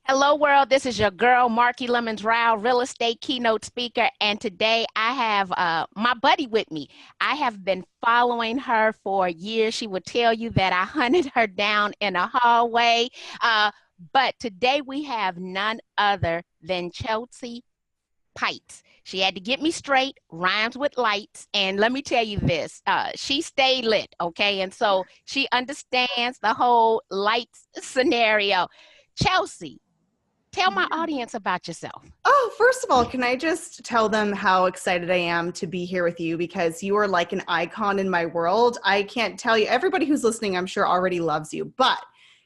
Hello, world. This is your girl, Marky Lemons-Ryhal, real estate keynote speaker. And today I have my buddy with me. I have been following her for years. She would tell you that I hunted her down in a hallway. But today we have none other than Chelsea Peitz. She had to get me straight, rhymes with lights. And let me tell you this, she stayed lit, okay? And so she understands the whole lights scenario. Chelsea, tell my audience about yourself. Oh, first of all, can I just tell them how excited I am to be here with you because you are like an icon in my world. I can't tell you, everybody who's listening, I'm sure already loves you, but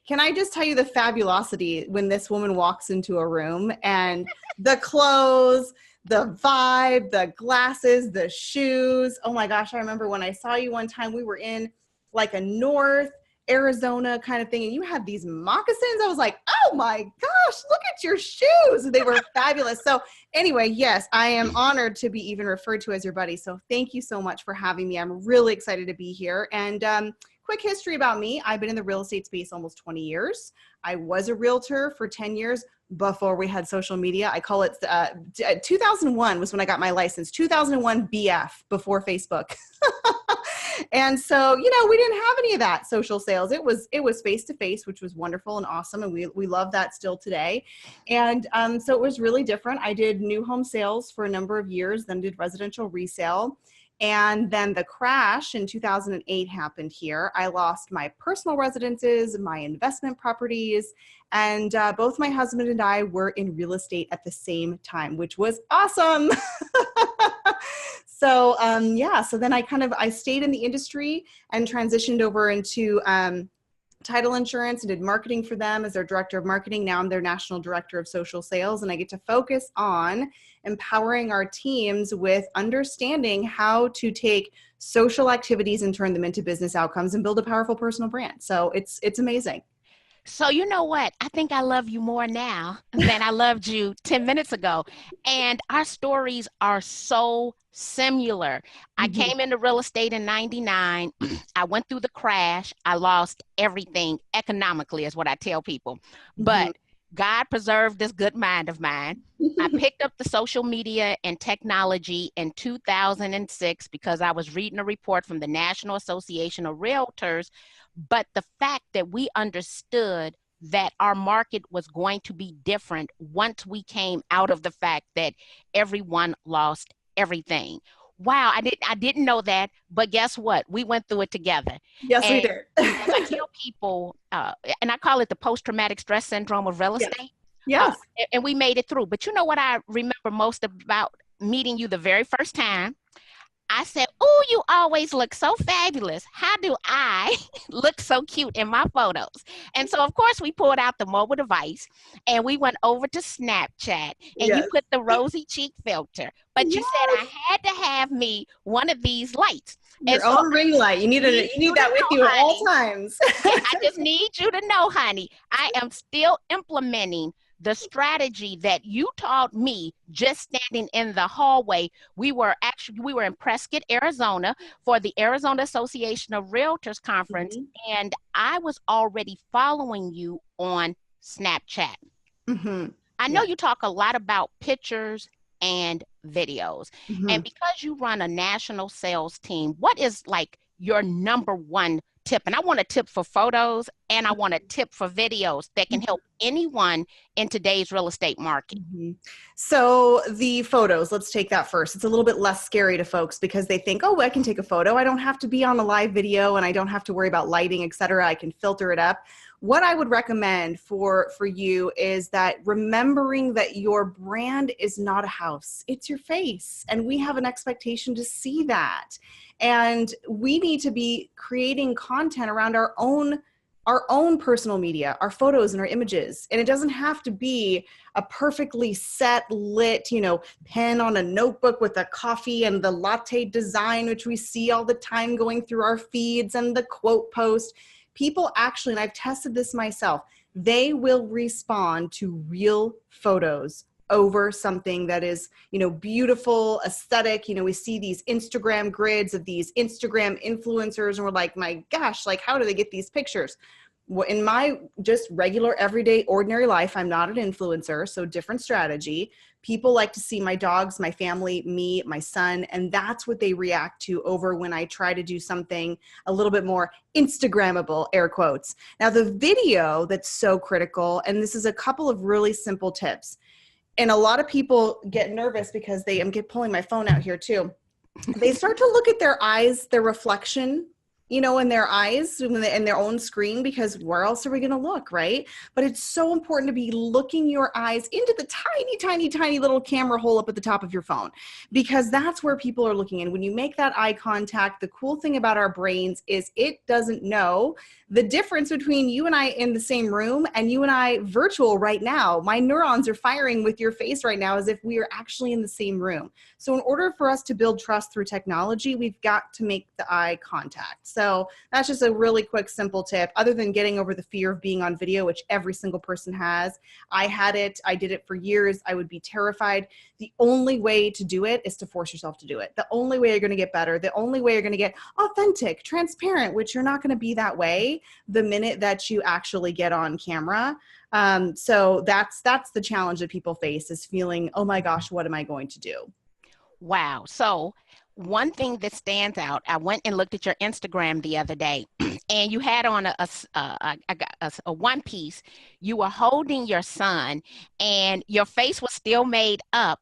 can I just tell you the fabulosity when this woman walks into a room and the clothes, the vibe, the glasses, the shoes. Oh my gosh, I remember when I saw you one time, we were in like a North Arizona kind of thing, and you had these moccasins. I was like, oh my gosh, look at your shoes. They were fabulous. So anyway, yes, I am honored to be even referred to as your buddy. So thank you so much for having me. I'm really excited to be here. And quick history about me. I've been in the real estate space almost 20 years. I was a realtor for 10 years before we had social media. I call it 2001 was when I got my license. 2001 BF, before Facebook. And so, we didn't have any of that social sales. It was face-to-face, which was wonderful and awesome. And we love that still today. And so it was really different. I did new home sales for a number of years, then did residential resale. And then the crash in 2008 happened here. I lost my personal residences, my investment properties, and both my husband and I were in real estate at the same time, which was awesome. So so then I stayed in the industry and transitioned over into title insurance and did marketing for them as their director of marketing. Now I'm their national director of social sales, and I get to focus on empowering our teams with understanding how to take social activities and turn them into business outcomes and build a powerful personal brand. So it's amazing. So you know what? I think I love you more now than I loved you 10 minutes ago. And our stories are so similar. I came into real estate in 99. I went through the crash. I lost everything economically is what I tell people. But God preserved this good mind of mine. I picked up the social media and technology in 2006 because I was reading a report from the National Association of Realtors. But the fact that we understood that our market was going to be different once we came out of the fact that everyone lost everything. Wow, I didn't know that, but guess what? We went through it together. Yes, we did. As I tell people, and I call it the post-traumatic stress syndrome of real estate. Yes. And we made it through. But you know what I remember most about meeting you the very first time? I said, oh, you always look so fabulous. How do I look so cute in my photos? And so, of course, we pulled out the mobile device and we went over to Snapchat and you put the rosy cheek filter. But you said I had to have me one of these lights. Your own ring light. You need that with you at all times. I just need you to know, honey, I am still implementing the strategy that you taught me just standing in the hallway. We were in Prescott, Arizona for the Arizona Association of Realtors conference, and I was already following you on Snapchat. I know you talk a lot about pictures and videos, and because you run a national sales team, what is like your number one tip? And I want a tip for photos and I want a tip for videos that can help anyone in today's real estate market. So the photos, let's take that first. It's a little bit less scary to folks because they think, oh, I can take a photo. I don't have to be on a live video and I don't have to worry about lighting, etc. I can filter it up. What I would recommend for you is that remembering that your brand is not a house, it's your face. And we have an expectation to see that. And we need to be creating content around our own personal media, our photos and our images. And it doesn't have to be a perfectly set, lit, pen on a notebook with a coffee and the latte design, which we see all the time going through our feeds, and the quote post. People actually, and I've tested this myself, they will respond to real photos over something that is, beautiful, aesthetic. We see these Instagram grids of these Instagram influencers and we're like, my gosh, like, how do they get these pictures? in my just regular, everyday, ordinary life, I'm not an influencer, so different strategy. People like to see my dogs, my family, me, my son, and that's what they react to over when I try to do something a little bit more Instagrammable, air quotes. Now, the video that's so critical, and this is a couple of really simple tips, and a lot of people get nervous because I'm pulling my phone out here too. They start to look at their eyes, their reflection, in their eyes, in their own screen, because where else are we going to look, right? But it's so important to be looking your eyes into the tiny, tiny, tiny little camera hole up at the top of your phone, because that's where people are looking. And when you make that eye contact, the cool thing about our brains is it doesn't know the difference between you and I in the same room and you and I virtual right now. My neurons are firing with your face right now as if we are actually in the same room. So in order for us to build trust through technology, we've got to make the eye contact. So that's just a really quick, simple tip, other than getting over the fear of being on video, which every single person has. I had it. I did it for years. I would be terrified. The only way to do it is to force yourself to do it. The only way you're going to get better, the only way you're going to get authentic, transparent, which you're not going to be that way the minute that you actually get on camera. So that's the challenge that people face, is feeling, oh my gosh, what am I going to do? Wow. So one thing that stands out, I went and looked at your Instagram the other day, and you had on a one piece. You were holding your son, and your face was still made up,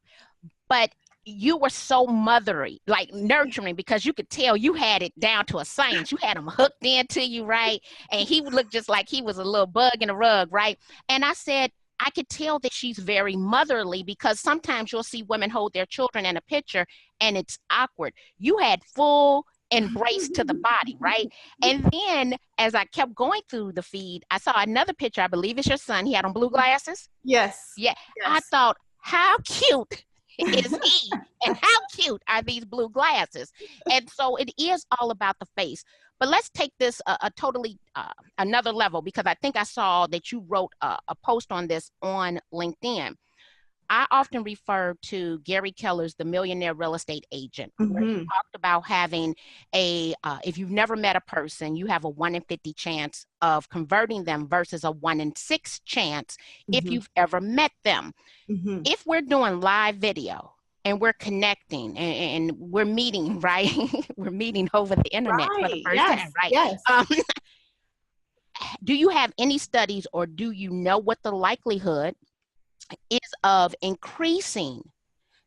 but you were so mothery, like nurturing, because you could tell you had it down to a science. You had him hooked into you, right? And he would look just like he was a little bug in a rug, right? And I said, I could tell that she's very motherly, because sometimes you'll see women hold their children in a picture and it's awkward. You had full embrace to the body, right? And then as I kept going through the feed, I saw another picture. I believe it's your son. He had on blue glasses. Yes. Yeah. Yes. I thought, how cute is he? And how cute are these blue glasses? And so it is all about the face. But let's take this a totally another level, because I think I saw that you wrote a post on this on LinkedIn. I often refer to Gary Keller's The Millionaire Real Estate Agent, where he talked about having if you've never met a person, you have a 1 in 50 chance of converting them versus a 1 in 6 chance if you've ever met them. If we're doing live video and we're connecting and we're meeting, right? We're meeting over the internet for the first time, right? Yes. Do you have any studies, or do you know what the likelihood is of increasing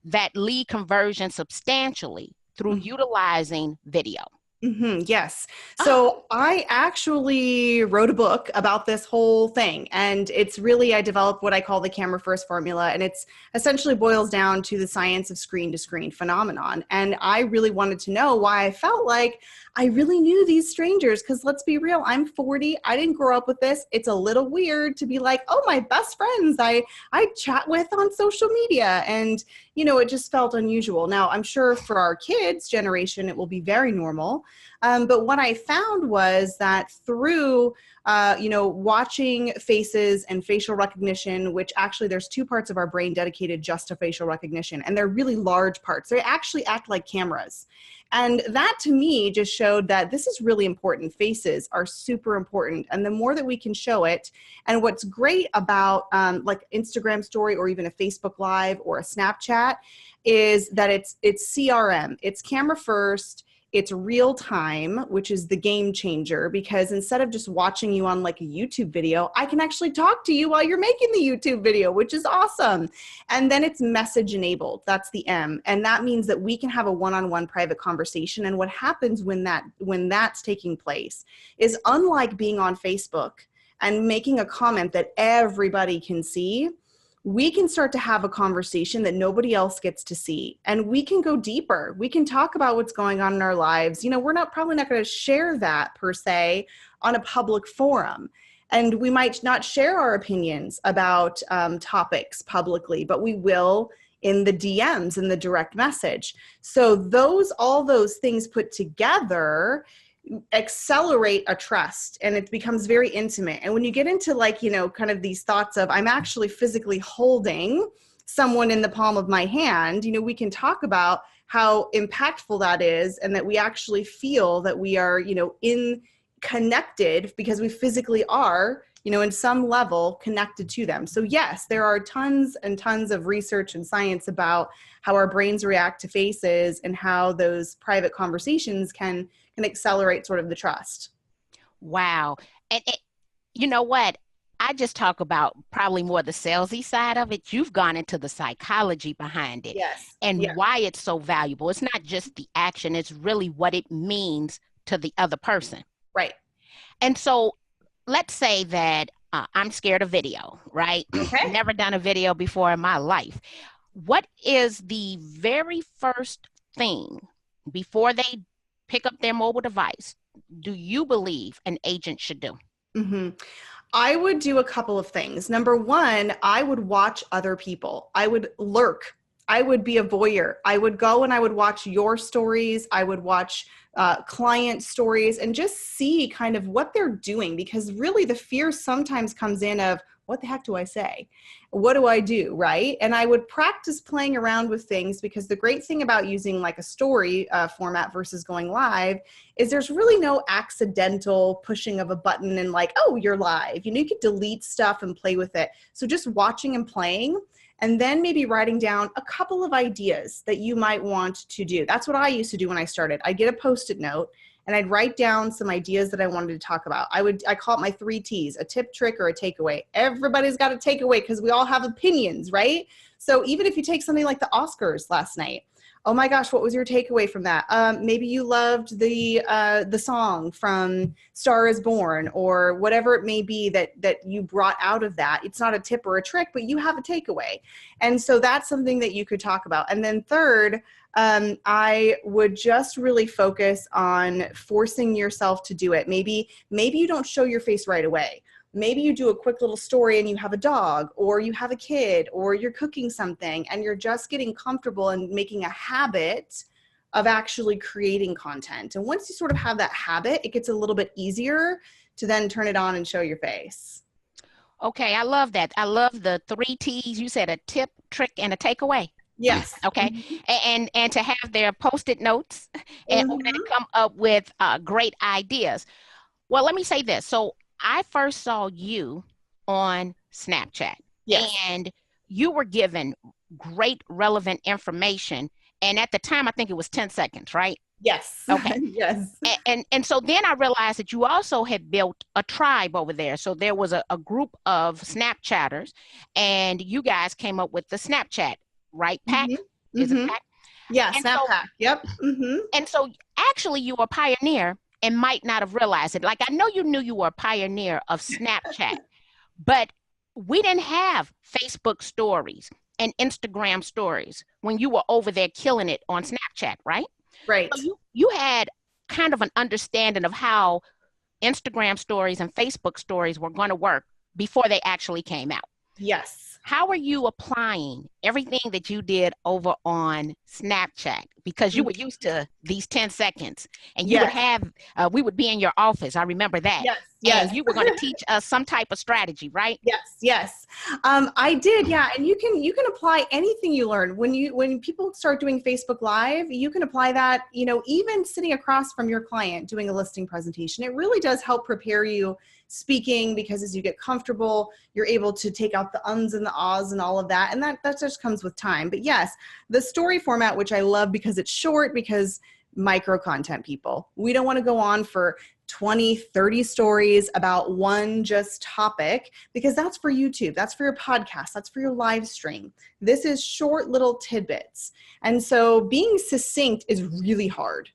that lead conversion substantially through utilizing video? Yes. So I actually wrote a book about this whole thing, and it's really, I developed what I call the camera first formula, and it's essentially boils down to the science of screen to screen phenomenon. And I really wanted to know why I felt like I really knew these strangers, because let's be real, I'm 40. I didn't grow up with this. It's a little weird to be like, oh, my best friends I chat with on social media. And, it just felt unusual. Now, I'm sure for our kids' generation, it will be very normal. But what I found was that through, watching faces and facial recognition, which actually there's 2 parts of our brain dedicated just to facial recognition, and they're really large parts. They actually act like cameras. And that to me just showed that this is really important. Faces are super important. And the more that we can show it, and what's great about like Instagram story or even a Facebook Live or a Snapchat is that it's CRM, it's camera first. It's real time, which is the game changer, because instead of just watching you on like a YouTube video, I can actually talk to you while you're making the YouTube video, which is awesome. And then it's message enabled. That's the M. And that means that we can have a one-on-one private conversation. And what happens when that's taking place is, unlike being on Facebook and making a comment that everybody can see, we can start to have a conversation that nobody else gets to see. And we can go deeper. We can talk about what's going on in our lives. We're probably not going to share that per se on a public forum. And we might not share our opinions about topics publicly, but we will in the DMs, in the direct message. So all those things put together accelerate a trust, and it becomes very intimate. And when you get into kind of these thoughts of, I'm actually physically holding someone in the palm of my hand, we can talk about how impactful that is, and that we actually feel that we are, connected because we physically are, in some level connected to them. So yes, there are tons and tons of research and science about how our brains react to faces and how those private conversations can accelerate sort of the trust. Wow. And you know what? I just talk about probably more the salesy side of it. You've gone into the psychology behind it Yes. and Yeah. why it's so valuable. It's not just the action, it's really what it means to the other person. Right. And so let's say that I'm scared of video, right? Okay. Never done a video before in my life. What is the very first thing before they pick up their mobile device do you believe an agent should do? Mm-hmm. I would do a couple of things. Number one, I would watch other people. I would lurk. I would be a voyeur. I would go and I would watch your stories. I would watch client stories and just see kind of what they're doing, because really the fear sometimes comes in of, what the heck do I say? What do I do? Right? And I would practice playing around with things, because the great thing about using like a story format versus going live is there's really no accidental pushing of a button and like, oh, you're live. You could delete stuff and play with it. So just watching and playing, and then maybe writing down a couple of ideas that you might want to do. That's what I used to do when I started. I'd get a Post-it note and I'd write down some ideas that I wanted to talk about. I call it my 3 T's, a tip, trick, or a takeaway. Everybody's got a takeaway because we all have opinions, right? So even if you take something like the Oscars last night, oh my gosh, what was your takeaway from that? Maybe you loved the song from Star is Born, or whatever it may be that you brought out of that. It's not a tip or a trick, but you have a takeaway. And so that's something that you could talk about. And then third, I would just really focus on forcing yourself to do it. Maybe you don't show your face right away. Maybe you do a quick little story and you have a dog, or you have a kid, or you're cooking something and you're just getting comfortable and making a habit of actually creating content. And once you sort of have that habit, it gets a little bit easier to then turn it on and show your face. Okay, I love that. I love the 3 T's. You said a tip, trick, and a takeaway. Yes. Okay. Mm-hmm. And to have their Post-it notes and come up with great ideas. Well, let me say this. So I first saw you on Snapchat. Yes. And you were given great relevant information. And at the time, I think it was 10 seconds, right? Yes. Okay. Yes. And so then I realized that you also had built a tribe over there. So there was a group of Snapchatters, and you guys came up with the Snapchat, right? Pack? Mm-hmm. Is it Pack? Yeah, Snappack. Yep. Mm-hmm. And so actually you were a pioneer and might not have realized it. Like, I know you knew you were a pioneer of Snapchat, but we didn't have Facebook stories and Instagram stories when you were over there killing it on Snapchat, right? Right. So you had kind of an understanding of how Instagram stories and Facebook stories were going to work before they actually came out. Yes. How are you applying everything that you did over on Snapchat? Because you were used to these 10 seconds, and you would have, we would be in your office. I remember that. Yes. Yes. And you were going to teach us some type of strategy, right? Yes. Yes. I did. Yeah. And you can apply anything you learn when people start doing Facebook Live. You can apply that, even sitting across from your client doing a listing presentation. It really does help prepare you speaking, because as you get comfortable, you're able to take out the ums and the ahs and all of that. And that just comes with time. But yes, the story format, which I love because it's short, because micro content people, we don't want to go on for 20, 30 stories about one just topic, because that's for YouTube, that's for your podcast, that's for your live stream. This is short little tidbits. And so being succinct is really hard.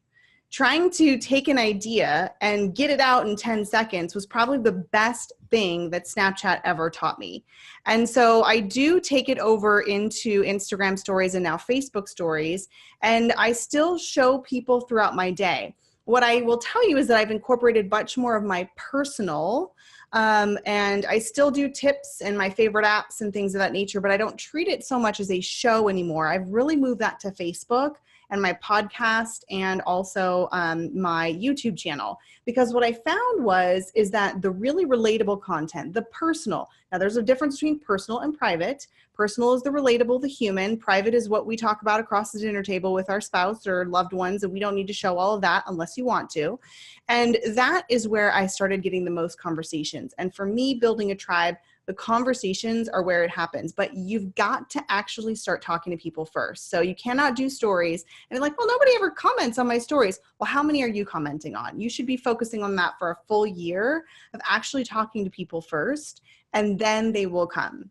Trying to take an idea and get it out in 10 seconds was probably the best thing that Snapchat ever taught me. And so I do take it over into Instagram stories and now Facebook stories, and I still show people throughout my day. What I will tell you is that I've incorporated much more of my personal, and I still do tips and my favorite apps and things of that nature, but I don't treat it so much as a show anymore. I've really moved that to Facebook, and my podcast and also my YouTube channel. Because what I found is that the really relatable content, the personal, now there's a difference between personal and private. Personal is the relatable, the human. Private is what we talk about across the dinner table with our spouse or loved ones, and we don't need to show all of that unless you want to. And that is where I started getting the most conversations. And for me, building a tribe, the conversations are where it happens, but you've got to actually start talking to people first. So you cannot do stories and like, well, nobody ever comments on my stories. Well, how many are you commenting on? You should be focusing on that for a full year of actually talking to people first, and then they will come.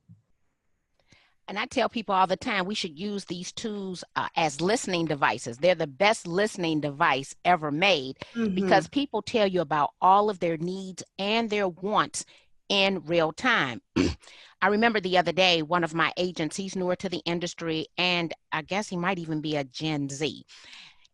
And I tell people all the time, we should use these tools as listening devices. They're the best listening device ever made because people tell you about all of their needs and their wants in real time. I remember the other day, one of my agents, he's newer to the industry, and I guess he might even be a Gen Z.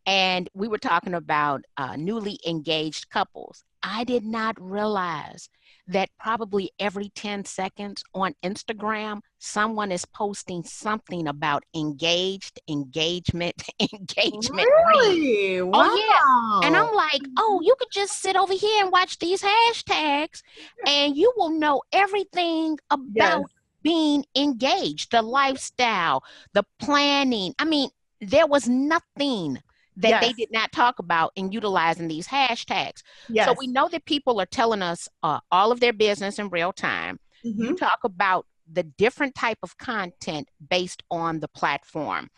And we were talking about newly engaged couples. I did not realize that probably every 10 seconds on Instagram, someone is posting something about engaged, engagement, engagement really? ring. Wow. Oh, yeah. And I'm like, oh, you could just sit over here and watch these hashtags and you will know everything about being engaged, the lifestyle, the planning. I mean, there was nothing that they did not talk about in utilizing these hashtags. So we know that people are telling us all of their business in real time. You talk about the different type of content based on the platform.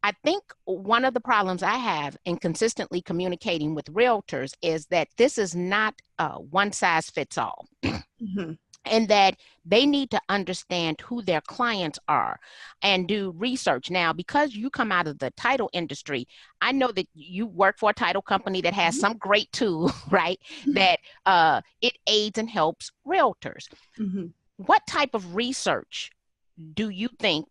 I think one of the problems I have in consistently communicating with realtors is that this is not one size fits all. And that they need to understand who their clients are and do research. Now, because you come out of the title industry, I know that you work for a title company that has some great tool, right? That it aids and helps realtors. What type of research do you think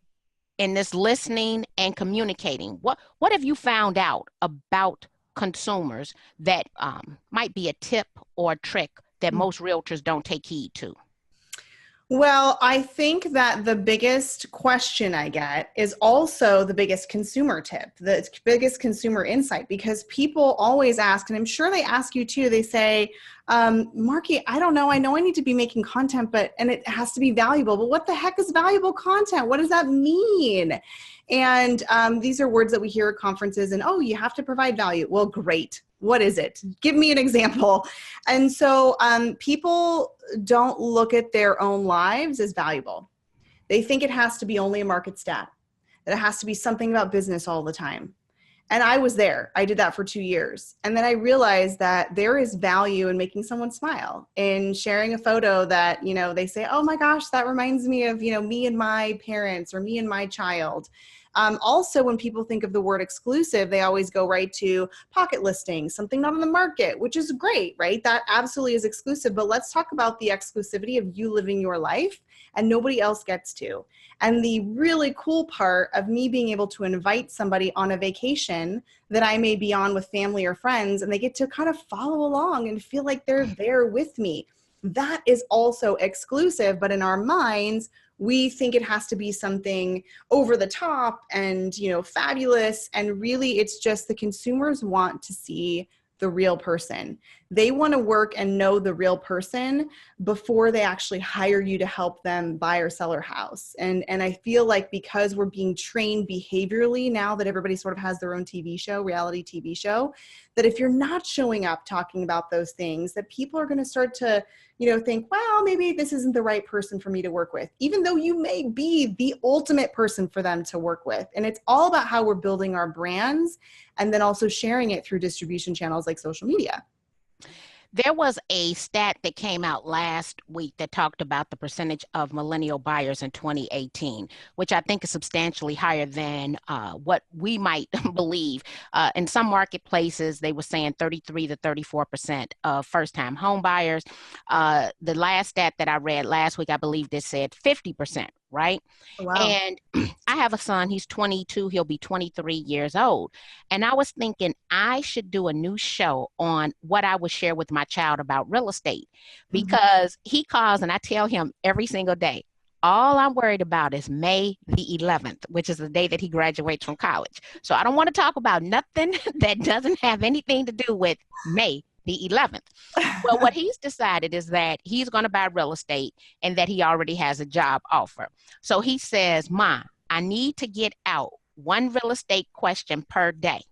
in this listening and communicating, what have you found out about consumers that might be a tip or a trick that most realtors don't take heed to? Well, I think that the biggest question I get is also the biggest consumer tip, the biggest consumer insight, because people always ask, and I'm sure they ask you too, they say, Marky, I don't know. I know I need to be making content, and it has to be valuable, but what the heck is valuable content? What does that mean? And these are words that we hear at conferences and, oh, you have to provide value. Well, great. What is it? Give me an example. And so people don't look at their own lives as valuable. They think it has to be only a market stat, that it has to be something about business all the time. And I was there. I did that for 2 years. And then I realized that there is value in making someone smile, in sharing a photo that, they say, oh my gosh, that reminds me of, me and my parents or me and my child. Also, when people think of the word exclusive, they always go right to pocket listings, something not on the market, which is great, right? That absolutely is exclusive. But let's talk about the exclusivity of you living your life and nobody else gets to. And the really cool part of me being able to invite somebody on a vacation that I may be on with family or friends, and they get to kind of follow along and feel like they're there with me. That is also exclusive, but in our minds, we think it has to be something over the top and, fabulous. And really, it's just the consumers want to see the real person. They want to work and know the real person before they actually hire you to help them buy or sell their house. And I feel like because we're being trained behaviorally now that everybody sort of has their own TV show, reality TV show, that if you're not showing up talking about those things, that people are going to start to, think, well, maybe this isn't the right person for me to work with, even though you may be the ultimate person for them to work with. And it's all about how we're building our brands and then also sharing it through distribution channels like social media. There was a stat that came out last week that talked about the percentage of millennial buyers in 2018, which I think is substantially higher than what we might believe. In some marketplaces, they were saying 33 to 34% of first-time home buyers. The last stat that I read last week, I believe this said 50%. Right? Wow. And I have a son, he's 22, he'll be 23 years old. And I was thinking I should do a new show on what I would share with my child about real estate, because he calls and I tell him every single day, All I'm worried about is May the 11th, which is the day that he graduates from college. So I don't want to talk about nothing that doesn't have anything to do with May the 11th. Well, what he's decided is that he's going to buy real estate and that he already has a job offer. So he says, Ma, I need to get out one real estate question per day.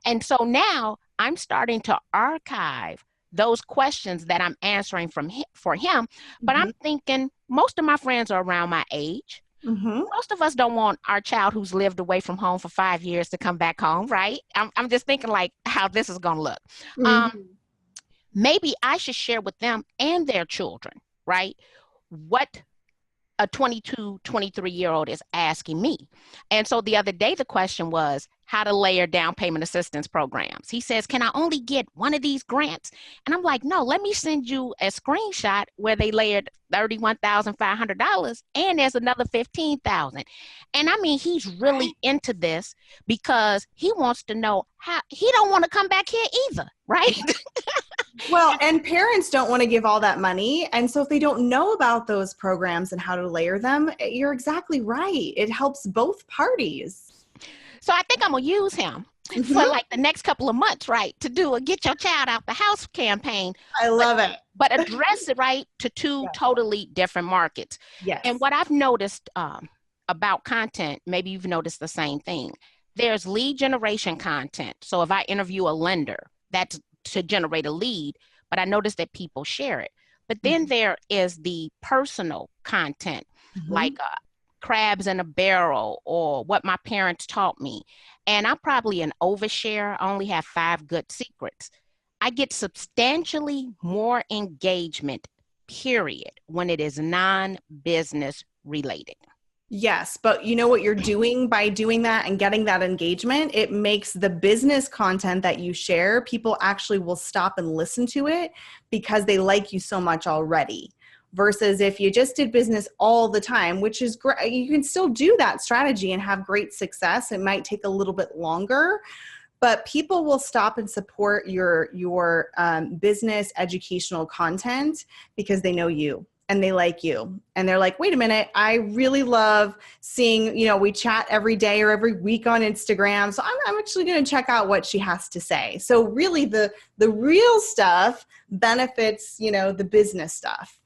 And so now I'm starting to archive those questions that I'm answering for him. But I'm thinking most of my friends are around my age. Most of us don't want our child who's lived away from home for 5 years to come back home, right? I'm just thinking like how this is going to look. Maybe I should share with them and their children, right? What a 22, 23-year-old is asking me. And so the other day, the question was how to layer down payment assistance programs. He says, can I only get one of these grants? And I'm like, no, let me send you a screenshot where they layered $31,500 and there's another $15,000. And I mean, he's really into this because he wants to know how. He don't want to come back here either, right? Well, and parents don't want to give all that money. And so if they don't know about those programs and how to layer them, you're exactly right. It helps both parties. So I think I'm going to use him for like the next couple of months, right, to do a Get Your Child Out the House campaign. I love it. But address it, right, to two totally different markets. Yes. And what I've noticed about content, maybe you've noticed the same thing. There's lead generation content. So if I interview a lender, that's to generate a lead, but I noticed that people share it. But then there is the personal content, like crabs in a barrel or what my parents taught me. And I'm probably an overshare. I only have 5 good secrets. I get substantially more engagement, period, when it is non-business related. Yes, but you know what you're doing by doing that and getting that engagement? It makes the business content that you share, people actually will stop and listen to it because they like you so much already. Versus if you just did business all the time, which is great, you can still do that strategy and have great success. It might take a little bit longer, but people will stop and support your business educational content because they know you. And they like you. And they're like, wait a minute, I really love seeing, we chat every day or every week on Instagram. So I'm actually going to check out what she has to say. So really the real stuff benefits, the business stuff.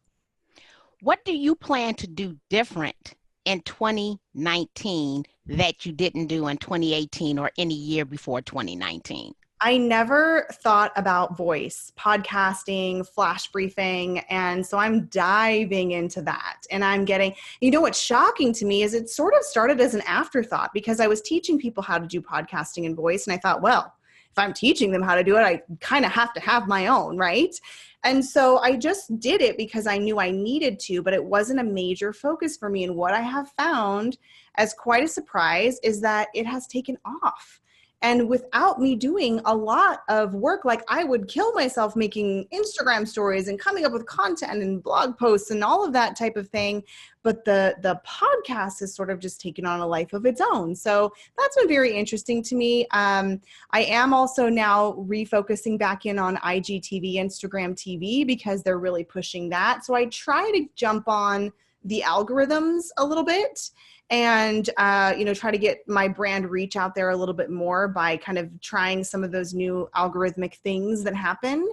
What do you plan to do different in 2019 that you didn't do in 2018 or any year before 2019? I never thought about voice, podcasting, flash briefing. And so I'm diving into that. And I'm getting, what's shocking to me is it sort of started as an afterthought because I was teaching people how to do podcasting and voice. And I thought, well, if I'm teaching them how to do it, I kind of have to have my own, right? And so I just did it because I knew I needed to, but it wasn't a major focus for me. And what I have found as quite a surprise is that it has taken off. And without me doing a lot of work, like I would kill myself making Instagram stories and coming up with content and blog posts and all of that type of thing. But the podcast has sort of just taken on a life of its own. So that's been very interesting to me. I am also now refocusing back in on IGTV, Instagram TV, because they're really pushing that. So I try to jump on the algorithms a little bit and, try to get my brand reach out there a little bit more by kind of trying some of those new algorithmic things that happen.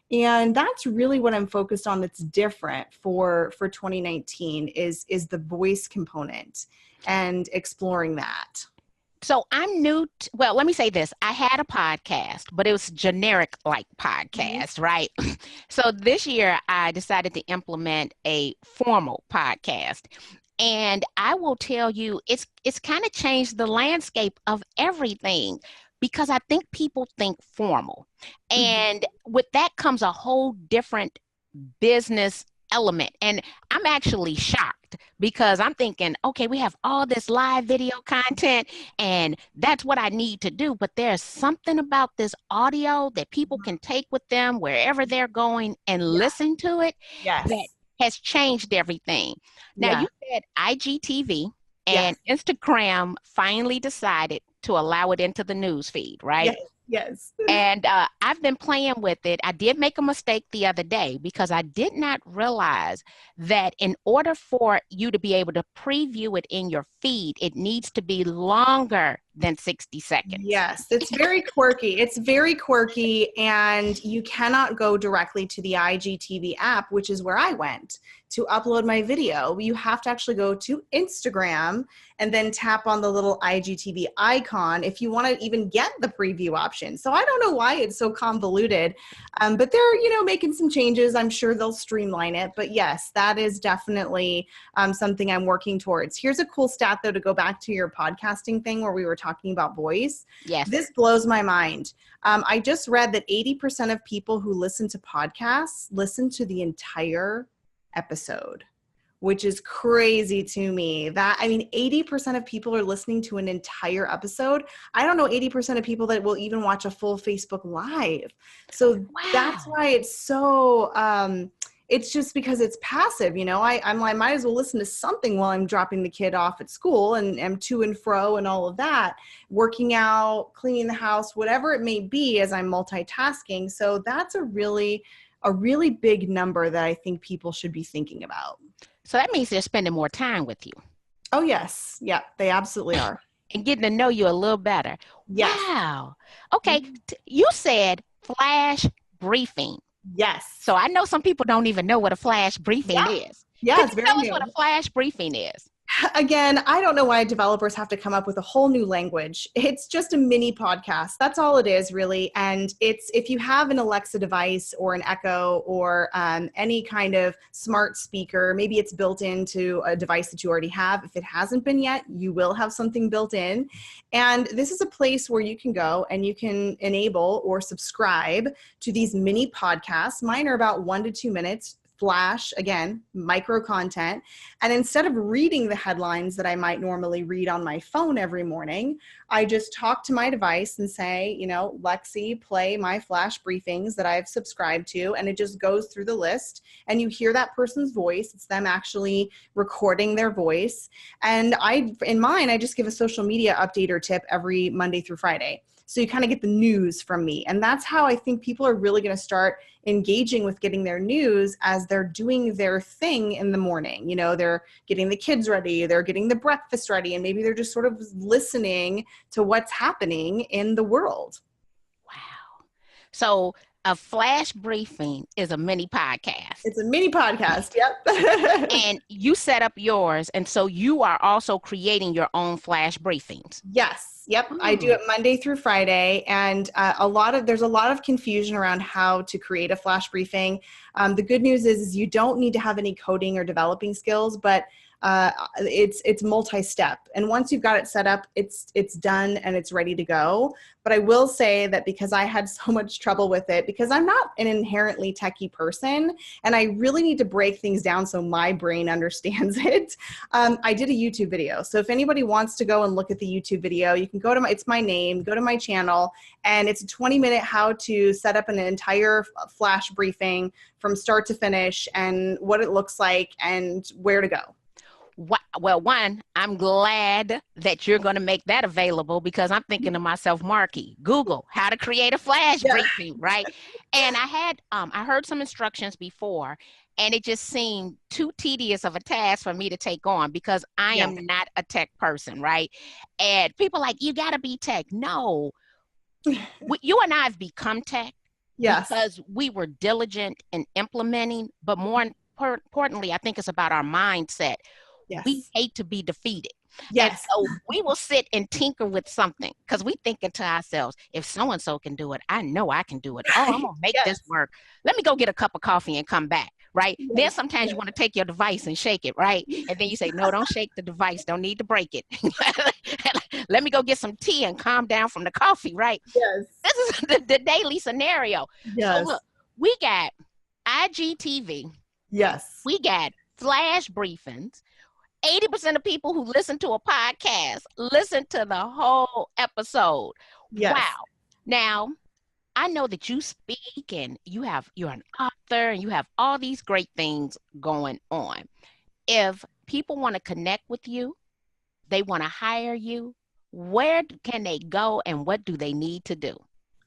And that's really what I'm focused on that's different for 2019 is the voice component and exploring that. So I'm new well, let me say this. I had a podcast, but it was generic like podcast, right? So this year I decided to implement a formal podcast. And I will tell you, it's kind of changed the landscape of everything because I think people think formal. And with that comes a whole different business element. And I'm actually shocked because I'm thinking, okay, we have all this live video content and that's what I need to do. But there's something about this audio that people can take with them wherever they're going and listen to it. That has changed everything. Now, you said IGTV and Instagram finally decided to allow it into the news feed, right? Yes. And I've been playing with it. I did make a mistake the other day because I did not realize that in order for you to be able to preview it in your feed, it needs to be longer than 60 seconds. Yes, it's very quirky. It's very quirky, and you cannot go directly to the IGTV app, which is where I went to upload my video. You have to actually go to Instagram and then tap on the little IGTV icon if you want to even get the preview option. So I don't know why it's so convoluted, but they're, making some changes. I'm sure they'll streamline it. But yes, that is definitely something I'm working towards. Here's a cool stat, though, to go back to your podcasting thing where we were talking about voice. Yes. This blows my mind. I just read that 80% of people who listen to podcasts listen to the entire episode, which is crazy to me. 80% of people are listening to an entire episode. I don't know 80% of people that will even watch a full Facebook Live. So That's why it's so, it's just because it's passive, I might as well listen to something while I'm dropping the kid off at school and am to and fro and all of that, working out, cleaning the house, whatever it may be as I'm multitasking. So that's a really big number that I think people should be thinking about. So that means they're spending more time with you. Oh, yes. Yeah, they absolutely are. And getting to know you a little better. Yes. Wow. Okay. You said flash briefing. Yes. So I know some people don't even know what a flash briefing is. Yeah, it's Could you very tell new. us what a flash briefing is? Again, I don't know why developers have to come up with a whole new language. It's just a mini podcast. That's all it is, really. And it's, if you have an Alexa device or an Echo or any kind of smart speaker, maybe it's built into a device that you already have. If it hasn't been yet, you will have something built in. And this is a place where you can go and you can enable or subscribe to these mini podcasts. Mine are about 1 to 2 minutes. Flash, again, micro content. And instead of reading the headlines that I might normally read on my phone every morning, I just talk to my device and say, Lexi, play my flash briefings that I've subscribed to. And it just goes through the list and you hear that person's voice. It's them actually recording their voice. And in mine, I just give a social media update or tip every Monday through Friday. So you kind of get the news from me. And that's how I think people are really going to start engaging with getting their news as they're doing their thing in the morning. They're getting the kids ready, they're getting the breakfast ready, and maybe they're just sort of listening to what's happening in the world. Wow. So a flash briefing is a mini podcast. It's a mini podcast. Yep. And you set up yours. And so you are also creating your own flash briefings. Yes. Yep. I do it Monday through Friday. And there's a lot of confusion around how to create a flash briefing. The good news is you don't need to have any coding or developing skills, but it's multi-step. And once you've got it set up, it's done and it's ready to go. But I will say that because I had so much trouble with it, because I'm not an inherently techie person, and I really need to break things down so my brain understands it. I did a YouTube video. So if anybody wants to go and look at the YouTube video, you can go to it's my name, go to my channel, and it's a 20-minute how to set up an entire flash briefing from start to finish and what it looks like and where to go. Well, one, I'm glad that you're going to make that available because I'm thinking to myself, Marky, Google how to create a flash briefing, right? And I heard some instructions before, and it just seemed too tedious of a task for me to take on because I am not a tech person, right? And people are like, you got to be tech. No, you and I have become tech because we were diligent in implementing, but more importantly, I think it's about our mindset. Yes. We hate to be defeated. Yes. And so we will sit and tinker with something because we thinking to ourselves, if so-and-so can do it, I know I can do it. Oh, I'm going to make this work. Let me go get a cup of coffee and come back, right? Yes. Then sometimes you want to take your device and shake it, right? And then you say, no, don't shake the device. Don't need to break it. Let me go get some tea and calm down from the coffee, right? Yes. This is the daily scenario. Yes. So look, we got IGTV. Yes. We got flash briefings. 80% of people who listen to a podcast listen to the whole episode. Yes. Wow. Now, I know that you speak and you're an author and you have all these great things going on. If people want to connect with you, they want to hire you, where can they go and what do they need to do?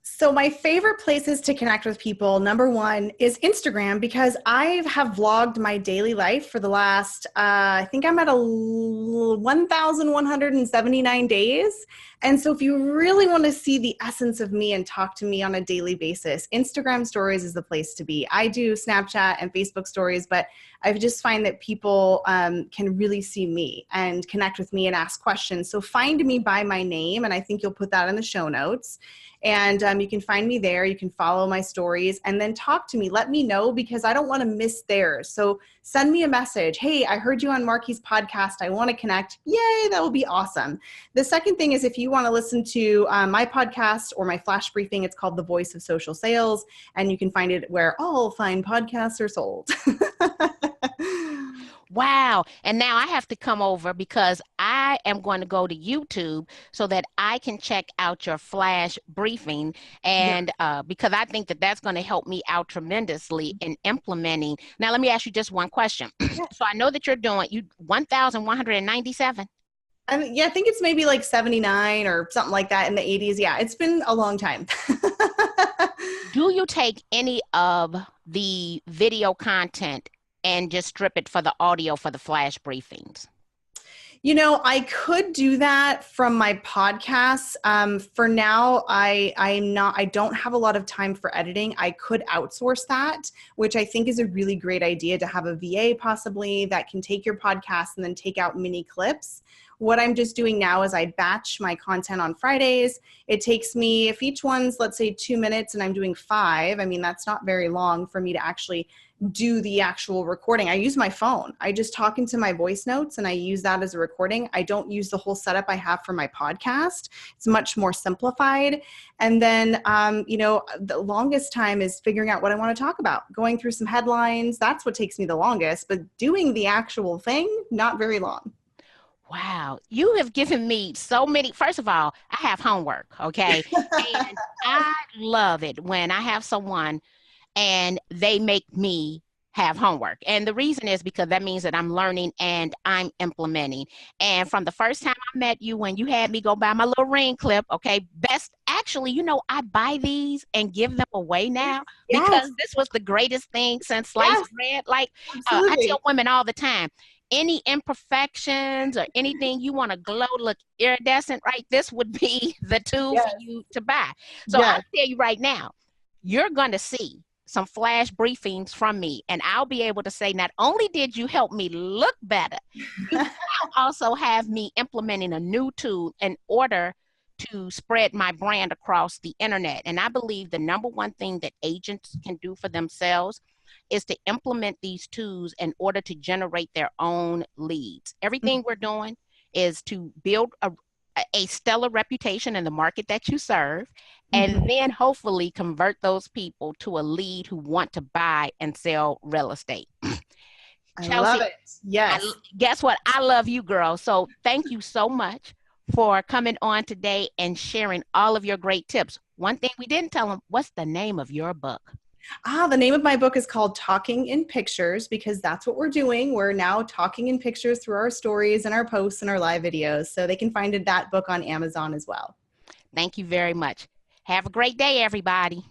So my favorite places to connect with people, number one, is Instagram, because I have vlogged my daily life for the last, I think I'm at 1,179 days. And so if you really want to see the essence of me and talk to me on a daily basis, Instagram stories is the place to be. I do Snapchat and Facebook stories, but I just find that people can really see me and connect with me and ask questions. So find me by my name, and I think you'll put that in the show notes. And you can find me there. You can follow my stories and then talk to me. Let me know, because I don't want to miss theirs. So send me a message. Hey, I heard you on Marky's podcast. I want to connect. Yay, that will be awesome. The second thing is, if you want to listen to my podcast or my flash briefing, it's called The Voice of Social Sales. And you can find it where all fine podcasts are sold. Wow. And now I have to come over because I am going to go to YouTube so that I can check out your flash briefing. And because I think that that's going to help me out tremendously in implementing. Now, let me ask you just one question. So I know that you're doing 1,197. Yeah, I think it's maybe like 79 or something like that in the 80s. Yeah, it's been a long time. Do you take any of the video content and just strip it for the audio for the flash briefings? You know, I could do that from my podcasts. For now, I don't have a lot of time for editing. I could outsource that, which I think is a really great idea, to have a VA possibly that can take your podcast and then take out mini clips. What I'm just doing now is I batch my content on Fridays. It takes me, if each one's, let's say 2 minutes and I'm doing 5, I mean, that's not very long for me to actually do the actual recording. I use my phone. I just talk into my voice notes and I use that as a recording. I don't use the whole setup I have for my podcast. It's much more simplified. And then, you know, the longest time is figuring out what I want to talk about, going through some headlines. That's what takes me the longest, but doing the actual thing, not very long. Wow, you have given me so many. First of all, I have homework, okay? And I love it when I have someone and they make me have homework. And the reason is because that means that I'm learning and I'm implementing. And from the first time I met you, when you had me go buy my little ring clip, okay, actually, you know, I buy these and give them away now because this was the greatest thing since sliced bread. Like I tell women all the time, any imperfections or anything you want to glow, look iridescent, right? This would be the tool for you to buy. So I'll tell you right now, you're going to see some flash briefings from me, and I'll be able to say, not only did you help me look better, you also have me implementing a new tool in order to spread my brand across the internet. And I believe the number one thing that agents can do for themselves is to implement these tools in order to generate their own leads. Everything we're doing is to build a stellar reputation in the market that you serve, and then hopefully convert those people to a lead who want to buy and sell real estate. I love it. Yes. Guess what? I love you, girl. So thank you so much for coming on today and sharing all of your great tips. One thing we didn't tell them, what's the name of your book? The name of my book is called Talking in Pictures, because that's what we're doing. We're now talking in pictures through our stories and our posts and our live videos. So they can find that book on Amazon as well. Thank you very much. Have a great day, everybody.